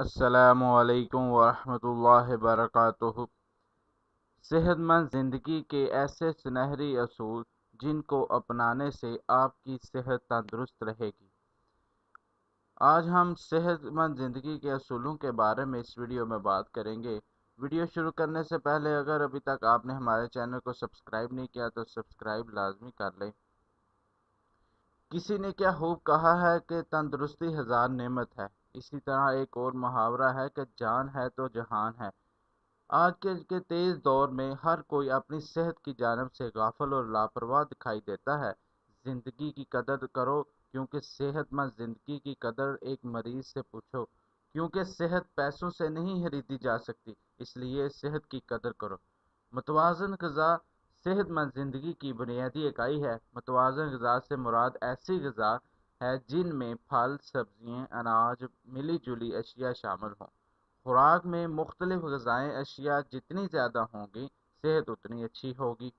अस्सलामुअलैकुम वरहमतुल्लाहि वबरकातुहू। सेहत मंद ज़िंदगी के ऐसे सुनहरी असूल जिनको अपनाने से आपकी सेहत तंदुरुस्त रहेगी। आज हम सेहतमंद ज़िंदगी के असूलों के बारे में इस वीडियो में बात करेंगे। वीडियो शुरू करने से पहले अगर अभी तक आपने हमारे चैनल को सब्सक्राइब नहीं किया तो सब्सक्राइब लाजमी कर लें। किसी ने क्या खूब कहा है कि तंदुरुस्ती हज़ार नेमत है। इसी तरह एक और मुहावरा है कि जान है तो जहान है। आज के तेज़ दौर में हर कोई अपनी सेहत की जानिब से गाफिल और लापरवाह दिखाई देता है। ज़िंदगी की कदर करो क्योंकि सेहतमंद ज़िंदगी की कदर एक मरीज़ से पूछो, क्योंकि सेहत पैसों से नहीं खरीदी जा सकती, इसलिए सेहत की कदर करो। मुतवाज़न ग़िज़ा सेहतमंद ज़िंदगी की बुनियादी इकाई है। मुतवाज़न ग़िज़ा से मुराद ऐसी ग़िज़ा है जिनमें फल, सब्ज़ियाँ, अनाज, मिली जुली अशिया शामिल हों। खुराक में मुख्तलिफ ग़िज़ाई अशिया जितनी ज़्यादा होंगी, सेहत उतनी अच्छी होगी।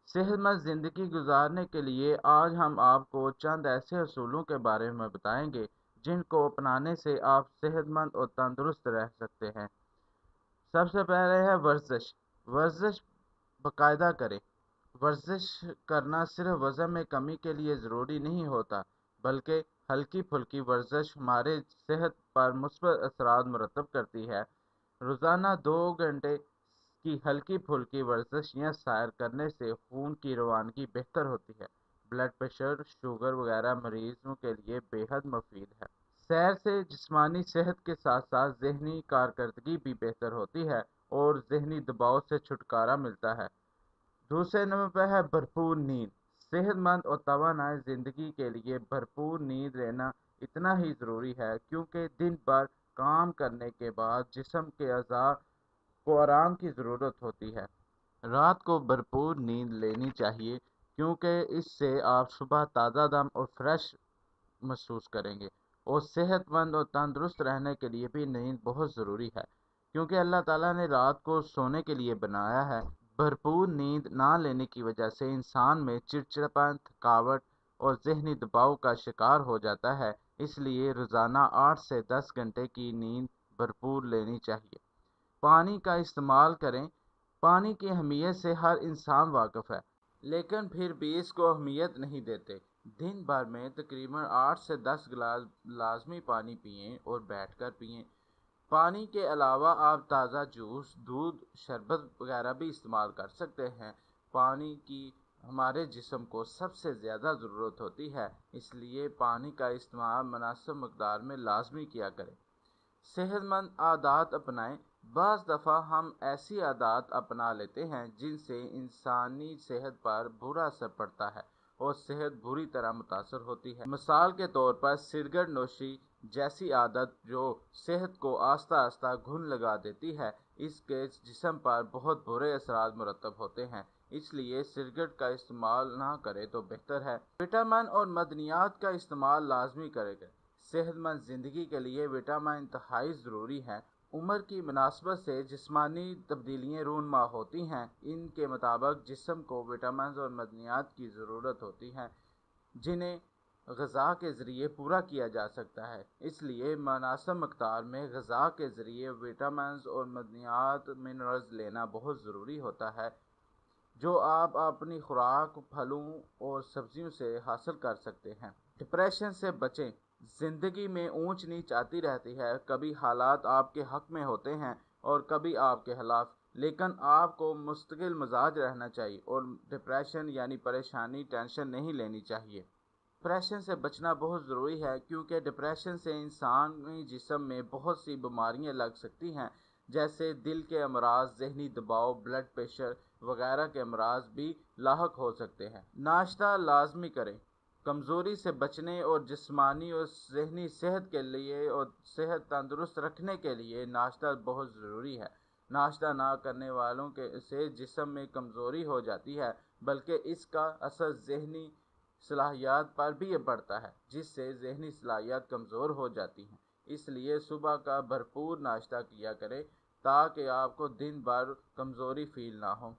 सेहतमंद ज़िंदगी गुजारने के लिए आज हम आपको चंद ऐसे असूलों के बारे में बताएंगे जिनको अपनाने से आप सेहतमंद और तंदुरुस्त रह सकते हैं। सबसे पहले है वर्जिश। वर्जिश बाकायदा करें। वर्जिश करना सिर्फ वज़न में कमी के लिए ज़रूरी नहीं होता, बल्कि हल्की फुल्की वर्जिश हमारे सेहत पर मुस्बत असरात मुरतब करती है। रोज़ाना 2 घंटे की हल्की फुल्की वर्जिश या सैर करने से खून की रवानगी बेहतर होती है। ब्लड प्रेशर, शुगर वगैरह मरीजों के लिए बेहद मुफीद है। सैर से जिस्मानी सेहत के साथ साथ ज़हनी कारकर्दगी भी बेहतर होती है और ज़हनी दबाव से छुटकारा मिलता है। दूसरे नंबर पर है भरपूर नींद। सेहतमंद और तवानाई ज़िंदगी के लिए भरपूर नींद लेना इतना ही ज़रूरी है, क्योंकि दिन भर काम करने के बाद जिस्म के अज़ा को आराम की ज़रूरत होती है। रात को भरपूर नींद लेनी चाहिए, क्योंकि इससे आप सुबह ताज़ा दम और फ्रेश महसूस करेंगे। और सेहतमंद और तंदुरुस्त रहने के लिए भी नींद बहुत ज़रूरी है, क्योंकि अल्लाह ताला ने रात को सोने के लिए बनाया है। भरपूर नींद ना लेने की वजह से इंसान में चिड़चिड़ापन, थकावट और ज़हनी दबाव का शिकार हो जाता है। इसलिए रोज़ाना 8 से 10 घंटे की नींद भरपूर लेनी चाहिए। पानी का इस्तेमाल करें। पानी की अहमियत से हर इंसान वाकिफ़ है, लेकिन फिर भी इसको अहमियत नहीं देते। दिन भर में तकरीबन 8 से 10 गिलास लाजमी पानी पिएं और बैठकर पिएं। पानी के अलावा आप ताज़ा जूस, दूध, शरबत वगैरह भी इस्तेमाल कर सकते हैं। पानी की हमारे जिस्म को सबसे ज़्यादा ज़रूरत होती है, इसलिए पानी का इस्तेमाल मुनासिब मकदार में लाजमी किया करें। सेहतमंद आदत अपनाएं। बाज़ दफ़ा हम ऐसी आदत अपना लेते हैं जिनसे इंसानी सेहत पर बुरा असर पड़ता है और सेहत बुरी तरह मुतासर होती है। मिसाल के तौर पर सिगरेट नोशी जैसी आदत जो सेहत को आस्ता आस्ता घुन लगा देती है, इसके जिस्म पर बहुत बुरे असरात मुरतब होते हैं। इसलिए सिगरेट का इस्तेमाल ना करें तो बेहतर है। विटामिन और मदनियात का इस्तेमाल लाजमी करें। सेहतमंद ज़िंदगी के लिए विटामिन इंतहाई ज़रूरी हैं। उम्र की मुनासबत से जिस्मानी तब्दीलियाँ रूनमा होती हैं। इनके मुताबिक जिस्म को विटामिन और मदनियात की ज़रूरत होती है, जिन्हें ग़िज़ा के ज़रिए पूरा किया जा सकता है। इसलिए मुनासिब मकदार में ग़िज़ा के ज़रिए विटामिन और मदनियात मिनरल्स लेना बहुत ज़रूरी होता है, जो आप अपनी खुराक, फलों और सब्जियों से हासिल कर सकते हैं। डिप्रेशन से बचें। ज़िंदगी में ऊंच नीच आती रहती है। कभी हालात आपके हक में होते हैं और कभी आपके खिलाफ, लेकिन आपको मुस्तकिल मिजाज रहना चाहिए और डिप्रेशन यानी परेशानी, टेंशन नहीं लेनी चाहिए। डिप्रेशन से बचना बहुत ज़रूरी है, क्योंकि डिप्रेशन से इंसानी जिस्म में बहुत सी बीमारियां लग सकती हैं, जैसे दिल के अमराज, ज़हनी दबाव, ब्लड प्रेशर वगैरह के अमराज भी लाहक हो सकते हैं। नाश्ता लाजमी करें। कमज़ोरी से बचने और जिस्मानी और ज़हनी सेहत के लिए और सेहत तंदुरुस्त रखने के लिए नाश्ता बहुत ज़रूरी है। नाश्ता ना करने वालों के से जिस्म में कमज़ोरी हो जाती है, बल्कि इसका असर ज़हनी सलाहियत पर भी पड़ता है, जिससे ज़हनी सलाहियत कमज़ोर हो जाती हैं। इसलिए सुबह का भरपूर नाश्ता किया करें ताकि आपको दिन भर कमज़ोरी फील ना हो।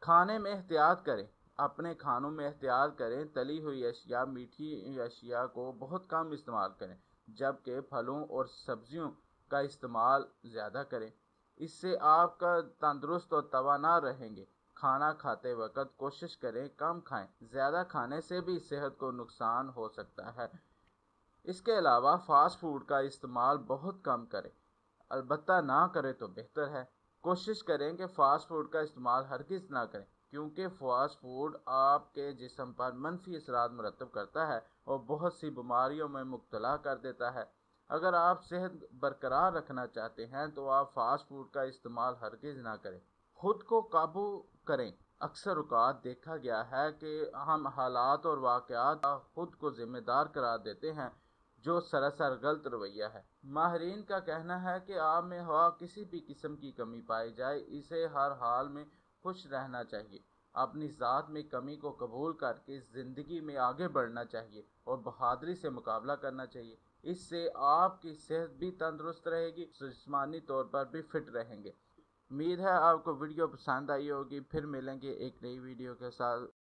खाने में एहतियात करें। अपने खानों में एहतियात करें। तली हुई अशिया, मीठी अशिया को बहुत कम इस्तेमाल करें। جبکہ پھلوں اور سبزیوں کا استعمال زیادہ کریں۔ اس سے آپ کا تندرست اور توانا رہیں گے۔ کھانا کھاتے وقت کوشش کریں کم کھائیں، زیادہ کھانے سے بھی صحت کو نقصان ہو سکتا ہے۔ اس کے علاوہ فاسٹ فوڈ کا استعمال بہت کم کریں، البتہ نہ کریں تو بہتر ہے۔ کوشش کریں کہ فاسٹ فوڈ کا استعمال ہرگز نہ کریں، کیونکہ فاسٹ فوڈ آپ کے جسم پر منفی اثرات مرتب کرتا ہے اور بہت سی بیماریوں میں مبتلا کر دیتا ہے۔ اگر آپ صحت برقرار رکھنا چاہتے ہیں تو آپ فاسٹ فوڈ کا استعمال ہرگز نہ کریں۔ خود کو قابو کریں۔ اکثر اوقات دیکھا گیا ہے کہ ہم حالات اور واقعات کا خود کو ذمہ دار قرار دیتے ہیں، جو سراسر غلط رویہ ہے۔ ماہرین کا کہنا ہے کہ آب میں ہوا کسی بھی قسم کی کمی پائی جائے، اسے ہر حال میں خوش رہنا چاہیے، اپنی ذات میں کمی کو قبول کر کے زندگی میں آگے بڑھنا چاہیے اور بہادری سے مقابلہ کرنا چاہیے۔ اس سے آپ کی صحت بھی تندرست رہے گی، جسمانی طور پر بھی فٹ رہیں گے۔ امید ہے آپ کو ویڈیو پسند آئی ہوگی۔ پھر ملیں گے ایک نئی ویڈیو کے ساتھ۔